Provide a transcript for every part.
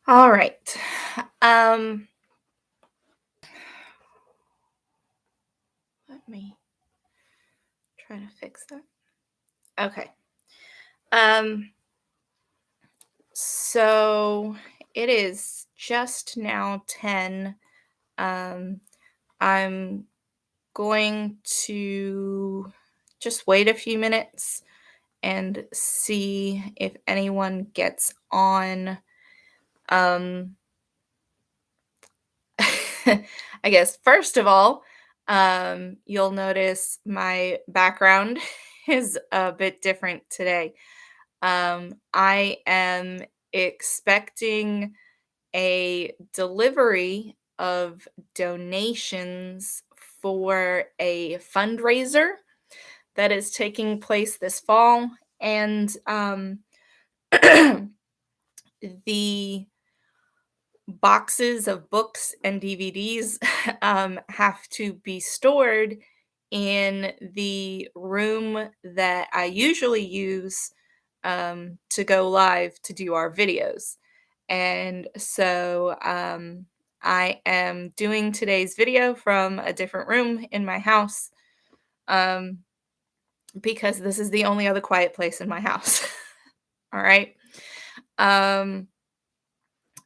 All right. Um, Let me try to fix that. Okay. Um, so it is just now 10. Um, I'm going to just wait a few minutes and see if anyone gets on. Um, I guess first of all, you'll notice my background is a bit different today. I am expecting a delivery of donations for a fundraiser that is taking place this fall. And the boxes of books and DVDs have to be stored in the room that I usually use to go live to do our videos. And so I am doing today's video from a different room in my house um, because this is the only other quiet place in my house. All right. Um,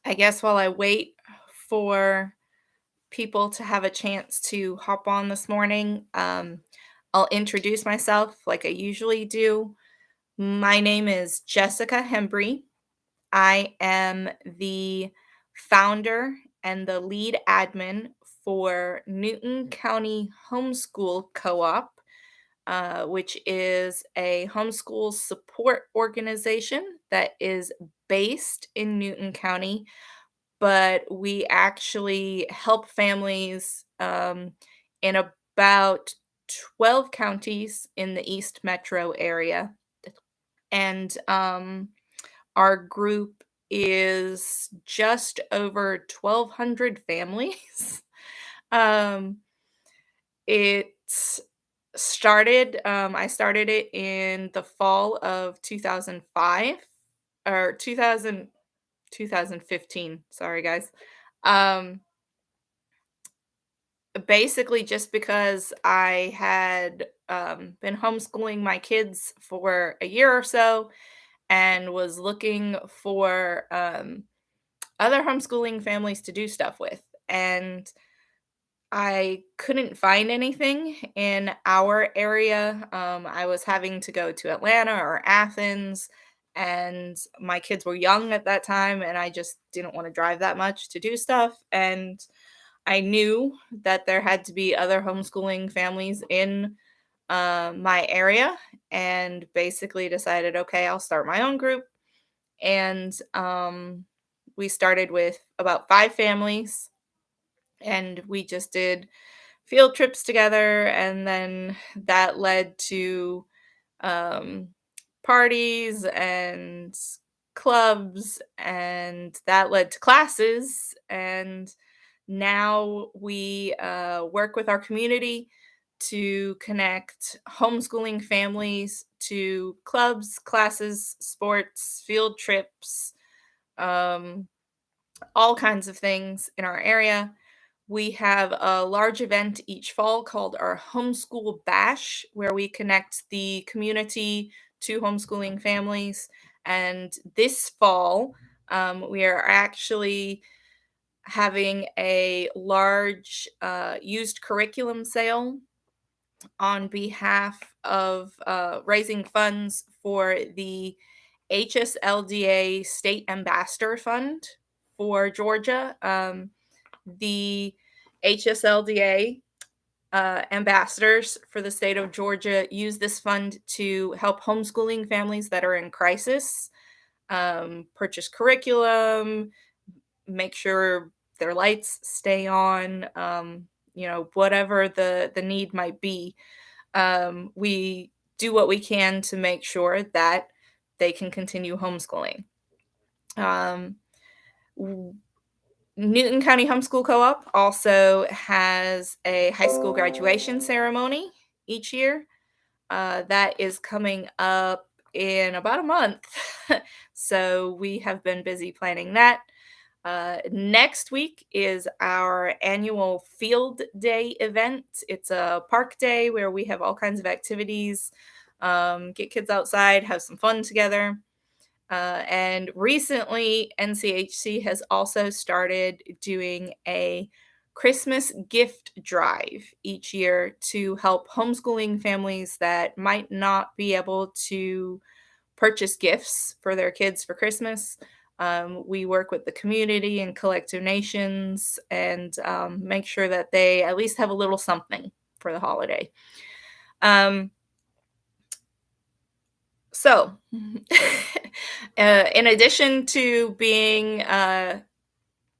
I guess while I wait for people to have a chance to hop on this morning, I'll introduce myself like I usually do. My name is Jessica Hembry. I am the founder and the lead admin for Newton County Homeschool Co op, which is a homeschool support organization that is based in Newton County, but we actually help families in about 12 counties in the East Metro area. And our group is just over 1,200 families. um, it I started it in the fall of 2005 or 2015. Sorry, guys. Um, Basically, just because I had been homeschooling my kids for a year or so and was looking for other homeschooling families to do stuff with. And I couldn't find anything in our area. I was having to go to Atlanta or Athens, and my kids were young at that time, and I just didn't want to drive that much to do stuff. And I knew that there had to be other homeschooling families in my area, and basically decided, okay, I'll start my own group. And we started with about 5 families, and we just did field trips together, and then that led to um, parties and clubs, and that led to classes. And now we work with our community to connect homeschooling families to clubs, classes, sports, field trips, um, all kinds of things in our area. We have a large event each fall called our Homeschool Bash, where we connect the community to homeschooling families. And this fall, we are actually having a large used curriculum sale on behalf of raising funds for the HSLDA State Ambassador Fund for Georgia. The HSLDA ambassadors for the state of Georgia use this fund to help homeschooling families that are in crisis, purchase curriculum, make sure their lights stay on, whatever the need might be. We do what we can to make sure that they can continue homeschooling. Um, w- Newton County Homeschool Co-op also has a high school graduation ceremony each year. That is coming up in about a month. So we have been busy planning that. Next week is our annual field day event. It's a park day where we have all kinds of activities, get kids outside, have some fun together. And recently, NCHC has also started doing a Christmas gift drive each year to help homeschooling families that might not be able to purchase gifts for their kids for Christmas. We work with the community and collect donations and make sure that they at least have a little something for the holiday. Um, so, in addition to being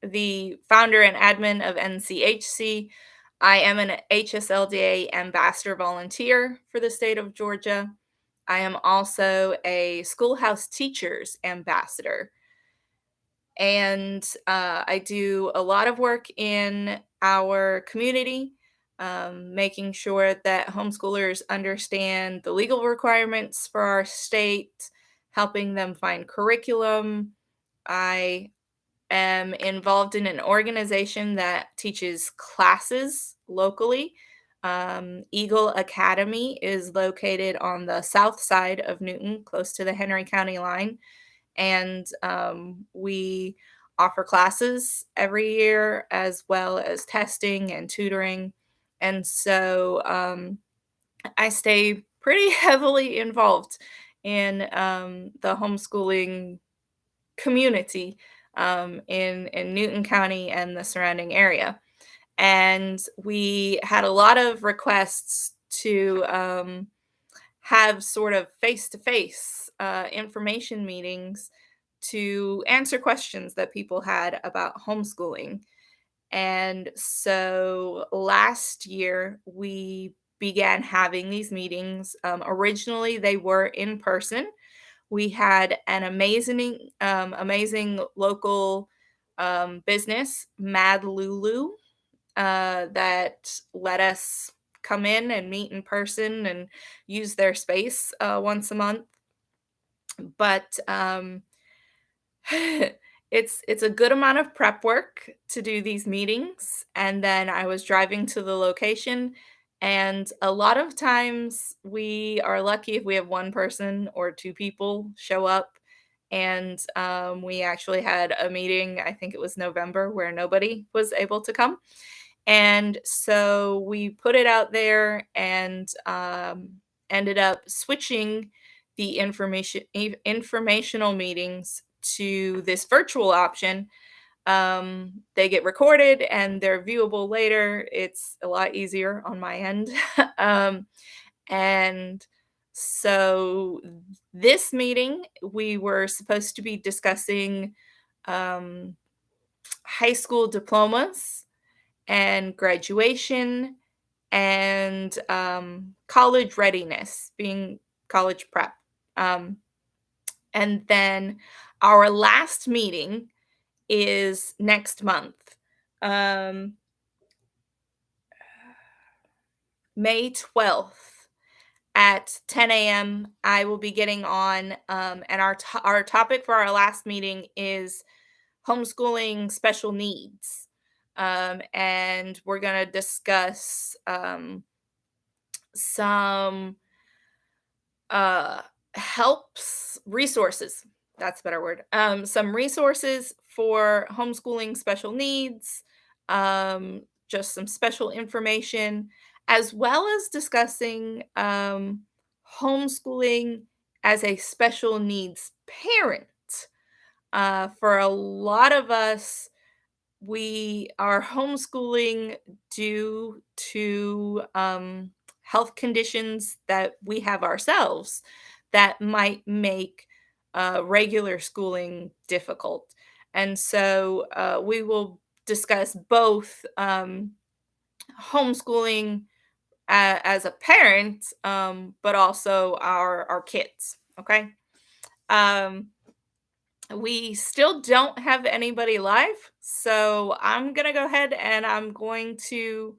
the founder and admin of NCHC, I am an HSLDA ambassador volunteer for the state of Georgia. I am also a schoolhouse teachers ambassador. And I do a lot of work in our community, making sure that homeschoolers understand the legal requirements for our state, helping them find curriculum. I am involved in an organization that teaches classes locally. Eagle Academy is located on the south side of Newton, close to the Henry County line. And we offer classes every year as well as testing and tutoring. And so I stay pretty heavily involved in the homeschooling community in Newton County and the surrounding area. And we had a lot of requests to have sort of face to face information meetings to answer questions that people had about homeschooling. And so last year, we began having these meetings. Originally, they were in person. We had an amazing local business, Mad Lulu, that let us come in and meet in person and use their space once a month. But it's a good amount of prep work to do these meetings, and then I was driving to the location, and a lot of times we are lucky if we have one person or two people show up. And we actually had a meeting, I think it was November, where nobody was able to come. And so we put it out there and ended up switching the informational meetings to this virtual option. They get recorded and they're viewable later. It's a lot easier on my end. um, and so this meeting, we were supposed to be discussing um, high school diplomas and graduation and college readiness, being college prep. Um, and then our last meeting is next month. Um, May 12th at 10 a.m. I will be getting on, and our topic for our last meeting is homeschooling special needs. And we're going to discuss some uh helps resources, that's a better word, some resources for homeschooling special needs, just some special information, as well as discussing homeschooling as a special needs parent. For a lot of us, we are homeschooling due to health conditions that we have ourselves that might make regular schooling difficult. And so we will discuss both homeschooling as a parent, but also our kids. Okay. Um, we still don't have anybody live, so I'm gonna go ahead and I'm going to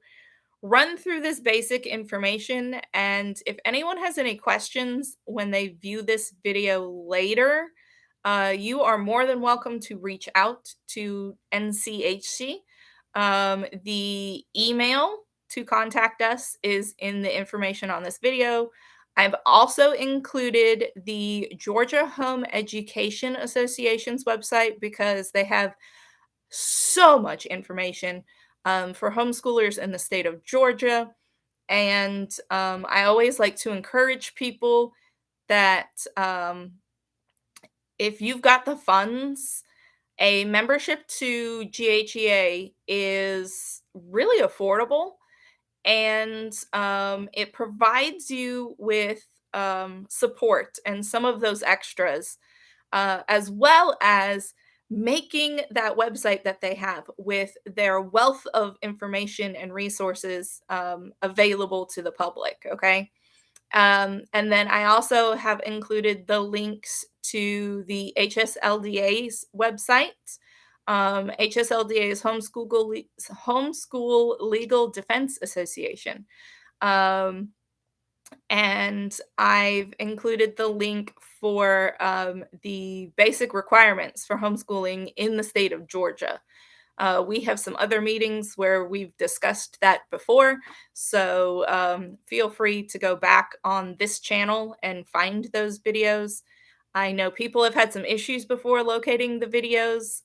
run through this basic information. And if anyone has any questions when they view this video later, you are more than welcome to reach out to NCHC. The email to contact us is in the information on this video. I've also included the Georgia Home Education Association's website because they have so much information for homeschoolers in the state of Georgia. And I always like to encourage people that if you've got the funds, a membership to GHEA is really affordable, and it provides you with support and some of those extras, as well as making that website that they have with their wealth of information and resources available to the public. Okay. And then I also have included the links to the HSLDA's website. HSLDA is Homeschool Legal Defense Association. Um, and I've included the link for the basic requirements for homeschooling in the state of Georgia. We have some other meetings where we've discussed that before, so feel free to go back on this channel and find those videos. I know people have had some issues before locating the videos.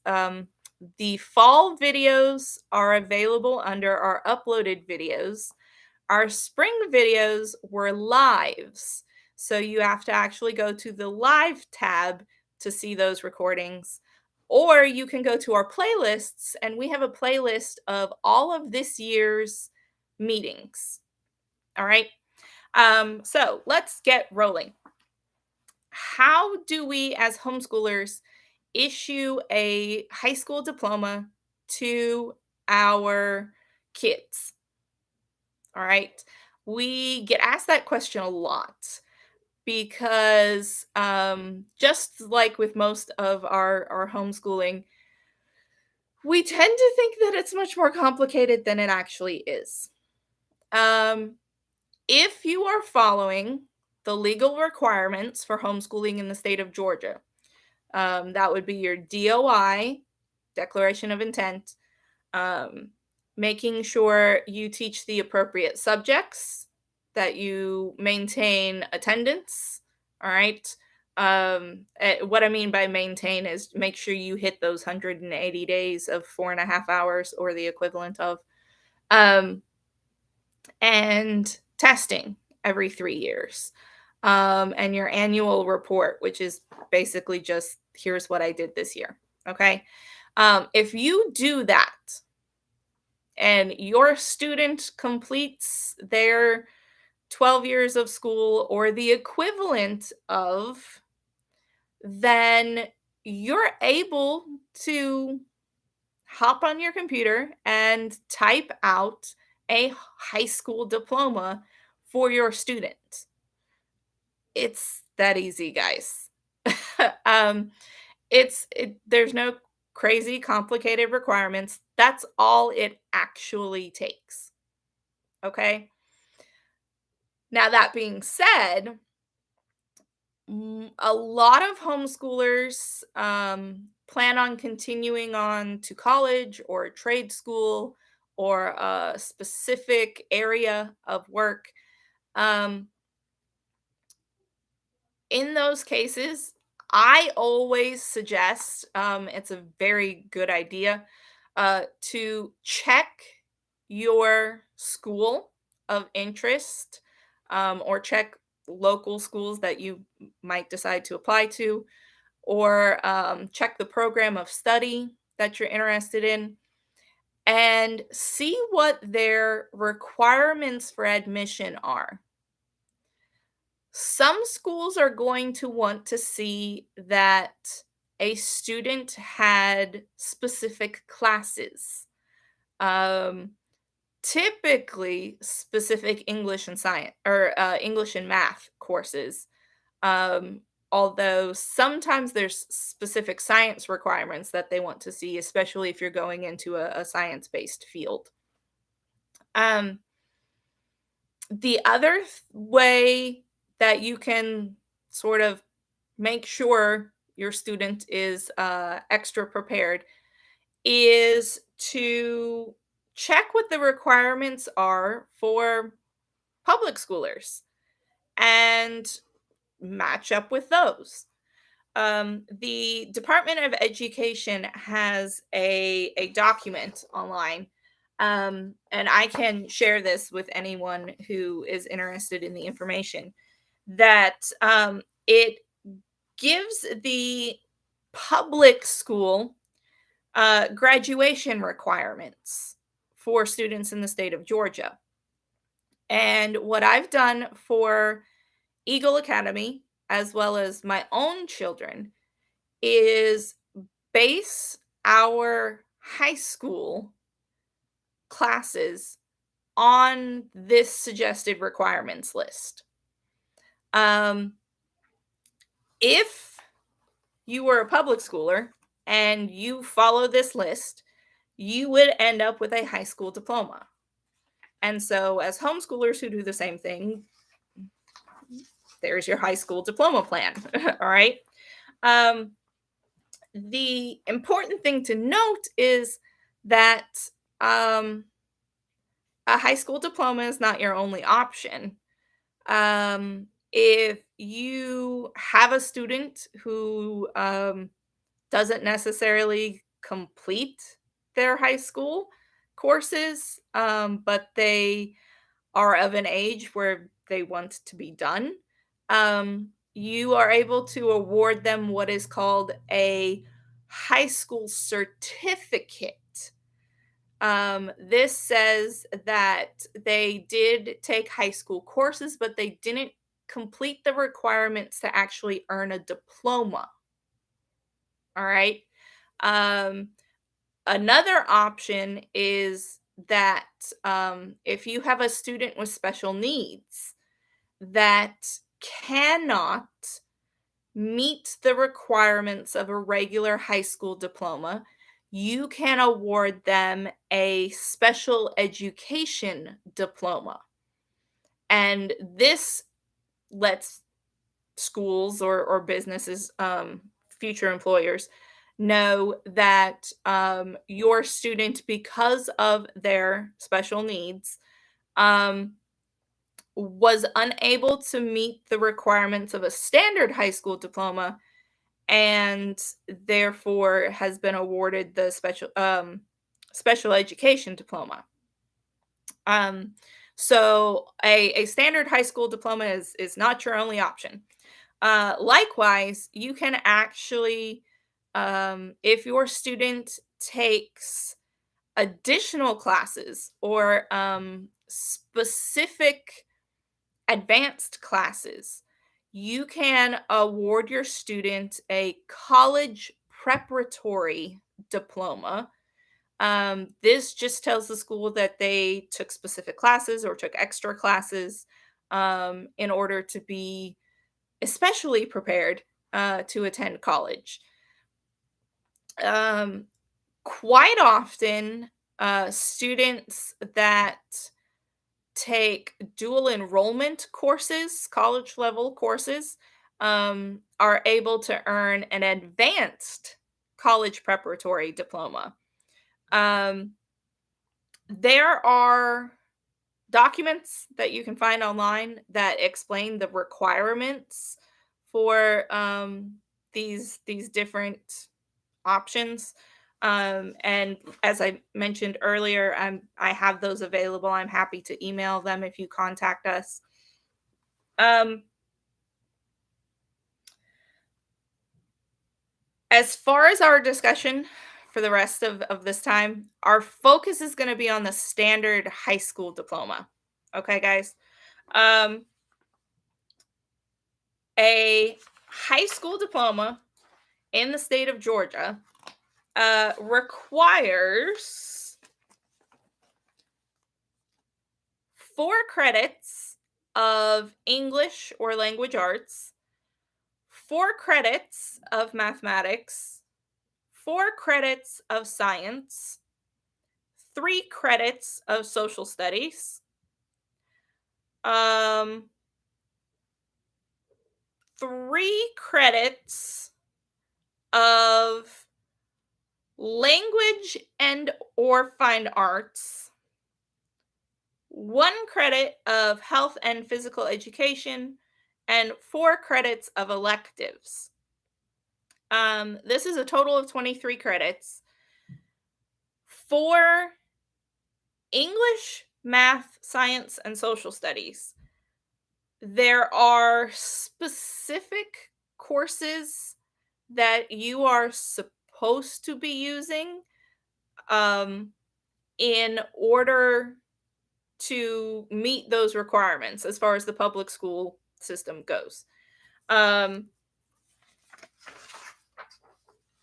The fall videos are available under our uploaded videos. Our spring videos were lives, so you have to actually go to the live tab to see those recordings. Or you can go to our playlists, and we have a playlist of all of this year's meetings. All right. So let's get rolling. How do we, as homeschoolers, issue a high school diploma to our kids? All right. We get asked that question a lot because just like with most of our homeschooling, we tend to think that it's much more complicated than it actually is. Um, if you are following the legal requirements for homeschooling in the state of Georgia, that would be your DOI, Declaration of Intent, um, making sure you teach the appropriate subjects, that you maintain attendance. All right. What I mean by maintain is make sure you hit those 180 days of 4.5 hours or the equivalent of, um, and testing every 3 years, and your annual report, which is basically just here's what I did this year. Okay. If you do that, and your student completes their 12 years of school or the equivalent of, then you're able to hop on your computer and type out a high school diploma for your student. It's that easy, guys. um, there's no crazy complicated requirements. That's all it actually takes. Okay. Now, that being said, a lot of homeschoolers plan on continuing on to college or trade school or a specific area of work. Um, in those cases, I always suggest it's a very good idea to check your school of interest, or check local schools that you might decide to apply to, or check the program of study that you're interested in, and see what their requirements for admission are. Some schools are going to want to see that a student had specific classes, um, typically specific English and science or English and math courses. Um, Although sometimes there's specific science requirements that they want to see, especially if you're going into a science based field. Um, the other way that you can sort of make sure your student is extra prepared, is to check what the requirements are for public schoolers and match up with those. The Department of Education has a document online, and I can share this with anyone who is interested in the information. That it gives the public school graduation requirements for students in the state of Georgia. And what I've done for Eagle Academy, as well as my own children, is base our high school classes on this suggested requirements list. Um, if you were a public schooler and you follow this list, you would end up with a high school diploma. And so, as homeschoolers who do the same thing, there's your high school diploma plan. All right. Um, the important thing to note is that um, a high school diploma is not your only option. If you have a student who doesn't necessarily complete their high school courses, but they are of an age where they want to be done, you are able to award them what is called a high school certificate. This says that they did take high school courses, but they didn't complete the requirements to actually earn a diploma. All right. Um, Another option is that if you have a student with special needs that cannot meet the requirements of a regular high school diploma, you can award them a special education diploma. And this lets schools or businesses, future employers, know that your student, because of their special needs, um, was unable to meet the requirements of a standard high school diploma and therefore has been awarded the special education diploma. Um, so a standard high school diploma is not your only option. Likewise, you can actually, if your student takes additional classes or specific advanced classes, you can award your student a college preparatory diploma. This just tells the school that they took specific classes or took extra classes in order to be especially prepared to attend college. Um, Quite often, students that take dual enrollment courses, college level courses, are able to earn an advanced college preparatory diploma. Um, there are documents that you can find online that explain the requirements for these different options. And as I mentioned earlier, I have those available. I'm happy to email them if you contact us. Um, as far as our discussion for the rest of this time, our focus is going to be on the standard high school diploma. Okay, guys. Um, a high school diploma in the state of Georgia requires 4 credits of English or language arts, 4 credits of mathematics, 4 credits of science, 3 credits of social studies, um, 3 credits of language and or fine arts, 1 credit of health and physical education, and 4 credits of electives. This is a total of 23 credits. For English, math, science, and social studies, there are specific courses that you are supposed to be using um, in order to meet those requirements as far as the public school system goes. Um,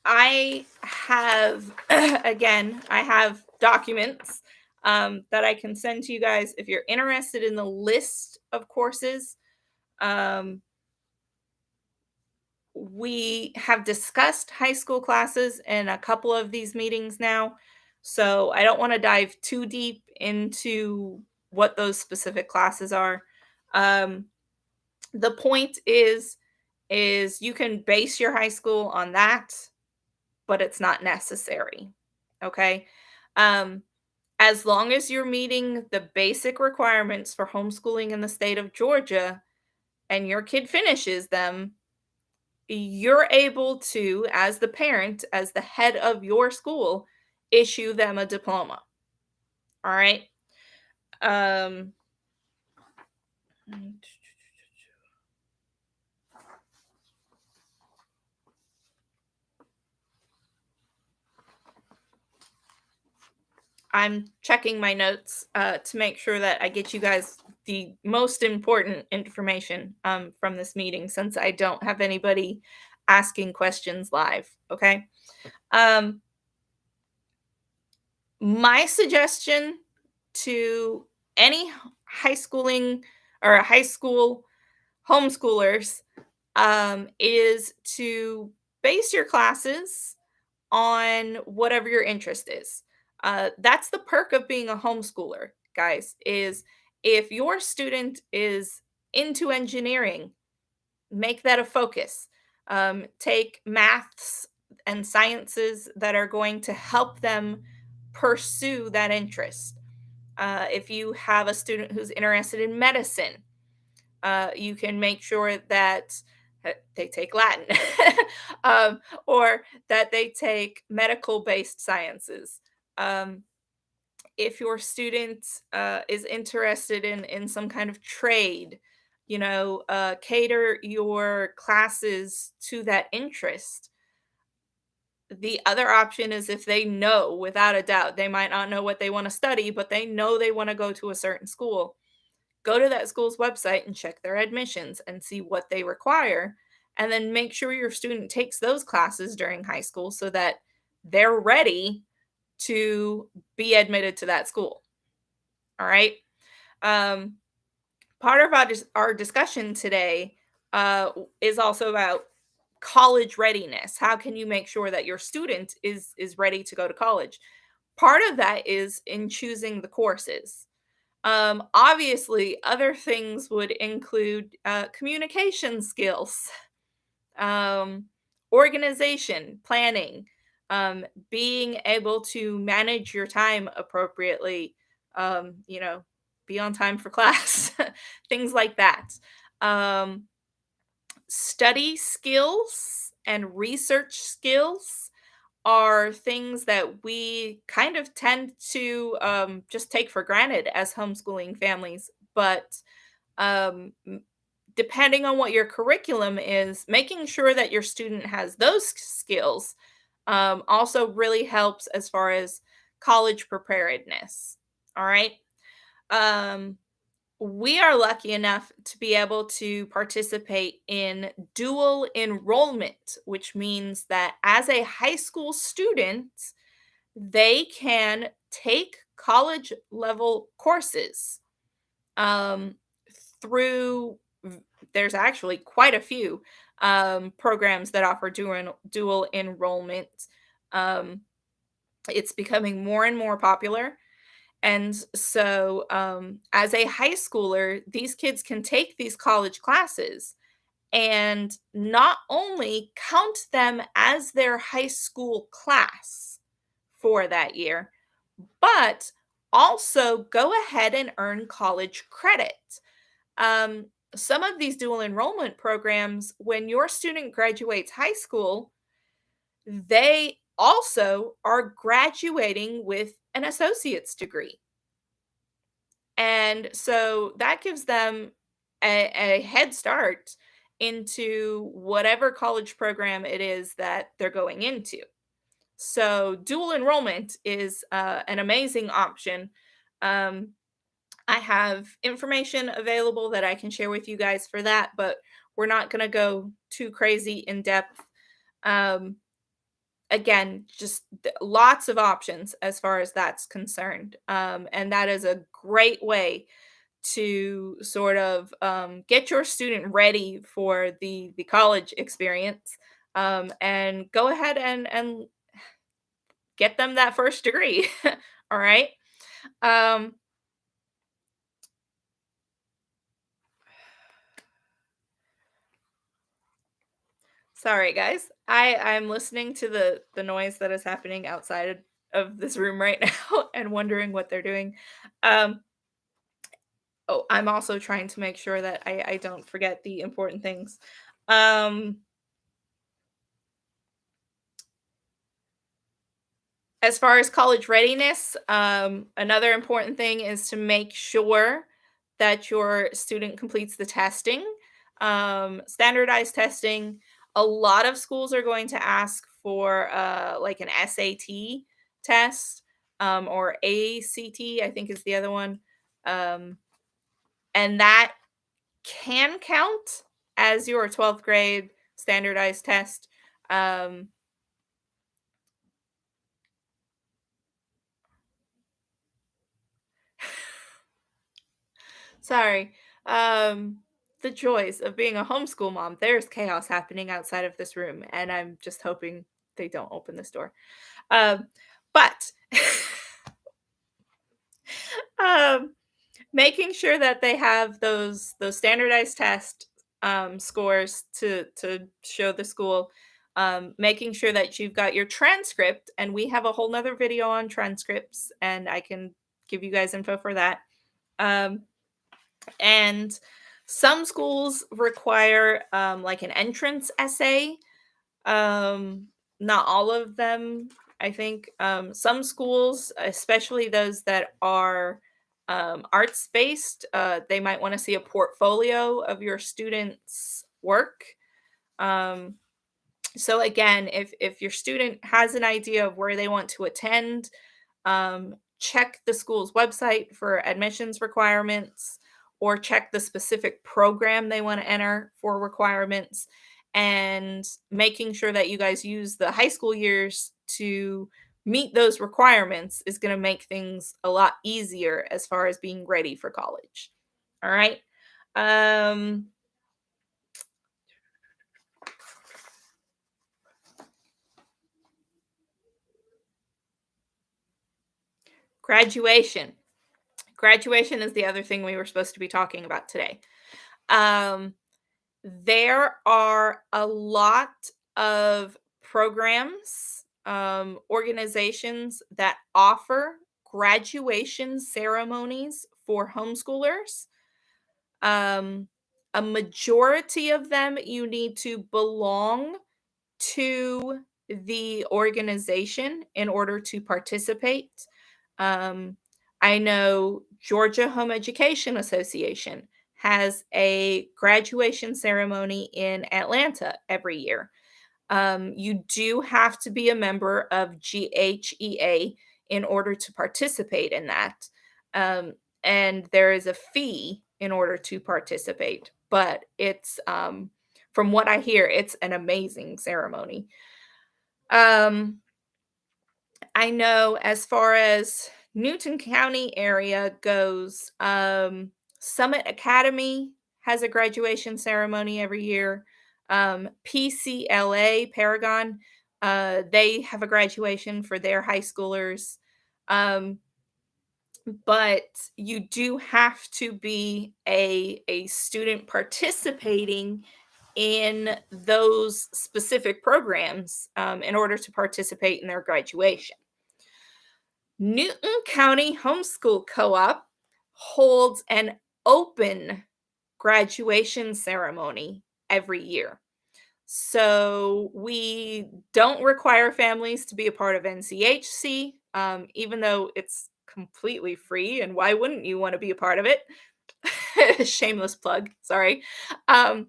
I have, again, I have documents that I can send to you guys if you're interested in the list of courses. Um, we have discussed high school classes in a couple of these meetings now. So I don't want to dive too deep into what those specific classes are. Um, the point is you can base your high school on that, but it's not necessary. Okay? Um, as long as you're meeting the basic requirements for homeschooling in the state of Georgia and your kid finishes them, you're able to, as the parent, as the head of your school, issue them a diploma. All right. Um, I'm checking my notes to make sure that I get you guys the most important information from this meeting since I don't have anybody asking questions live. Okay. Um, my suggestion to any high schooling or high school homeschoolers is to base your classes on whatever your interest is. That's the perk of being a homeschooler, guys, is if your student is into engineering, make that a focus. Take maths and sciences that are going to help them pursue that interest. If you have a student who's interested in medicine, you can make sure that they take Latin or that they take medical based sciences. Um, if your student is interested in some kind of trade, cater your classes to that interest. The other option is if they know without a doubt, they might not know what they want to study, but they know they want to go to a certain school. Go to that school's website and check their admissions and see what they require. And then make sure your student takes those classes during high school so that they're ready to be admitted to that school. All right. Um, Part of our discussion today is also about college readiness. How can you make sure that your student is ready to go to college? Part of that is in choosing the courses. Obviously, other things would include communication skills, um, organization, planning, being able to manage your time appropriately, um, you know, be on time for class, things like that. Um, Study skills and research skills are things that we kind of tend to just take for granted as homeschooling families. But depending on what your curriculum is, making sure that your student has those skills also really helps as far as college preparedness. All right. Um, we are lucky enough to be able to participate in dual enrollment, which means that as a high school student, they can take college level courses um, through, there's actually quite a few programs that offer dual enrollment. Um, it's becoming more and more popular. And so, as a high schooler, these kids can take these college classes and not only count them as their high school class for that year, but also go ahead and earn college credit. Um, some of these dual enrollment programs, when your student graduates high school, they also are graduating with an associate's degree. And so that gives them a head start into whatever college program it is that they're going into. So dual enrollment is an amazing option. Um, I have information available that I can share with you guys for that, but we're not going to go too crazy in depth. Um, Again, just lots of options as far as that's concerned. And that is a great way to sort of get your student ready for the college experience, and go ahead and get them that first degree. All right. Um, Sorry, guys. I'm listening to the noise that is happening outside of this room right now and wondering what they're doing. Um, oh, I'm also trying to make sure that I don't forget the important things. Um, as far as college readiness, another important thing is to make sure that your student completes the testing, standardized testing. A lot of schools are going to ask for like an SAT test, or ACT, I think is the other one. Um, and that can count as your 12th grade standardized test. Um, Sorry. Um, the joys of being a homeschool mom. There's chaos happening outside of this room, and I'm just hoping they don't open this door. Um, but um, making sure that they have those standardized test scores to show the school. Making sure that you've got your transcript, and we have a whole nother video on transcripts, and I can give you guys info for that. Um, And some schools require like an entrance essay. Um, Not all of them, I think. Some schools, especially those that are arts based, they might want to see a portfolio of your students' work. Um, so again, if your student has an idea of where they want to attend, check the school's website for admissions requirements, or check the specific program they want to enter for requirements, and making sure that you guys use the high school years to meet those requirements is going to make things a lot easier as far as being ready for college. All right. Um, Graduation. Graduation is the other thing we were supposed to be talking about today. Um, there are a lot of programs, organizations that offer graduation ceremonies for homeschoolers. Um, a majority of them, you need to belong to the organization in order to participate. Um, I know Georgia Home Education Association has a graduation ceremony in Atlanta every year. You do have to be a member of GHEA in order to participate in that. Um, and there is a fee in order to participate, but from what I hear, it's an amazing ceremony. Um, I know as far as Newton County area goes, Summit Academy has a graduation ceremony every year. PCLA, Paragon, they have a graduation for their high schoolers. Um, but you do have to be a student participating in those specific programs in order to participate in their graduation. Newton County Homeschool Co op holds an open graduation ceremony every year. So we don't require families to be a part of NCHC, even though it's completely free. And why wouldn't you want to be a part of it? Shameless plug, sorry. Um,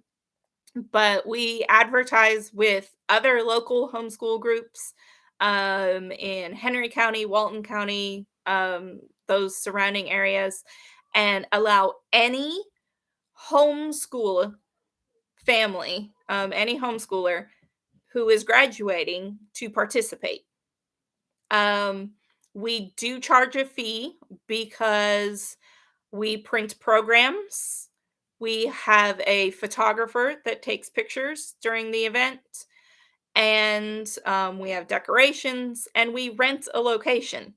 but we advertise with other local homeschool groups in Henry County, Walton County, those surrounding areas, and allow any homeschool family, any homeschooler who is graduating to participate. Um, we do charge a fee because we print programs. We have a photographer that takes pictures during the event, and we have decorations, and we rent a location.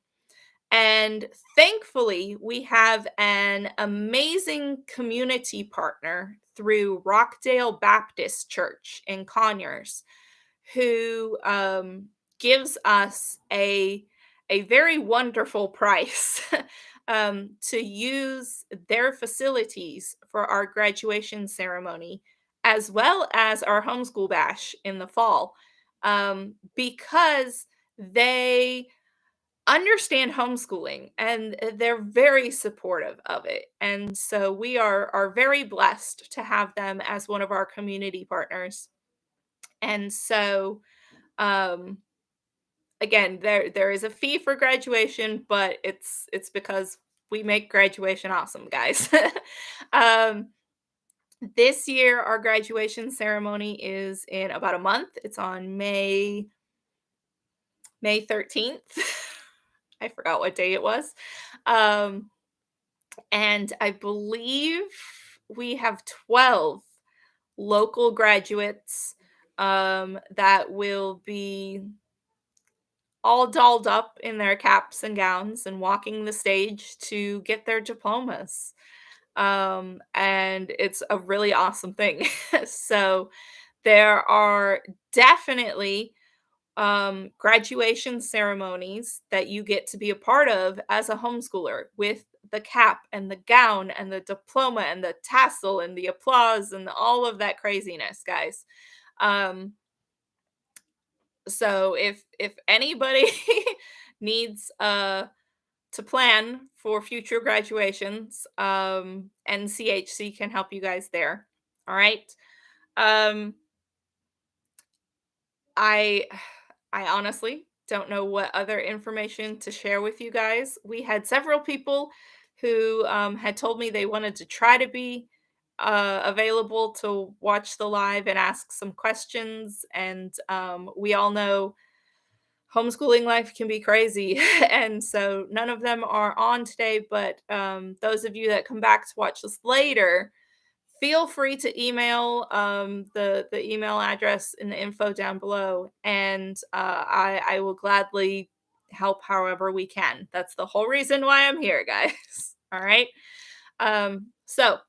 And thankfully, we have an amazing community partner through Rockdale Baptist Church in Conyers, who gives us a very wonderful price to use their facilities for our graduation ceremony, as well as our homeschool bash in the fall, because they understand homeschooling and they're very supportive of it. And so we are very blessed to have them as one of our community partners. And so um again, there is a fee for graduation, but it's because we make graduation awesome, guys. um this year our graduation ceremony is in about a month. It's on May 13th. I forgot what day it was. Um and I believe we have 12 local graduates that will be all dolled up in their caps and gowns and walking the stage to get their diplomas. And it's a really awesome thing. So there are definitely graduation ceremonies that you get to be a part of as a homeschooler with the cap and the gown and the diploma and the tassel and the applause and all of that craziness, guys. Um, so if anybody needs to plan for future graduations, NCHC can help you guys there. All right. Um, I I honestly don't know what other information to share with you guys. We had several people who had told me they wanted to try to be available to watch the live and ask some questions. And we all know homeschooling life can be crazy. And so none of them are on today. But those of you that come back to watch this later, feel free to email the email address in the info down below, and I will gladly help however we can. That's the whole reason why I'm here, guys. All right. So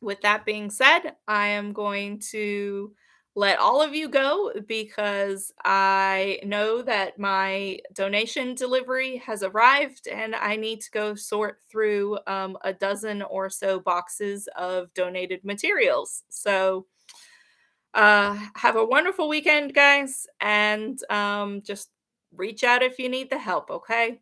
with that being said, I am going to let all of you go because I know that my donation delivery has arrived and I need to go sort through a dozen or so boxes of donated materials. So, have a wonderful weekend, guys, and just reach out if you need the help, okay?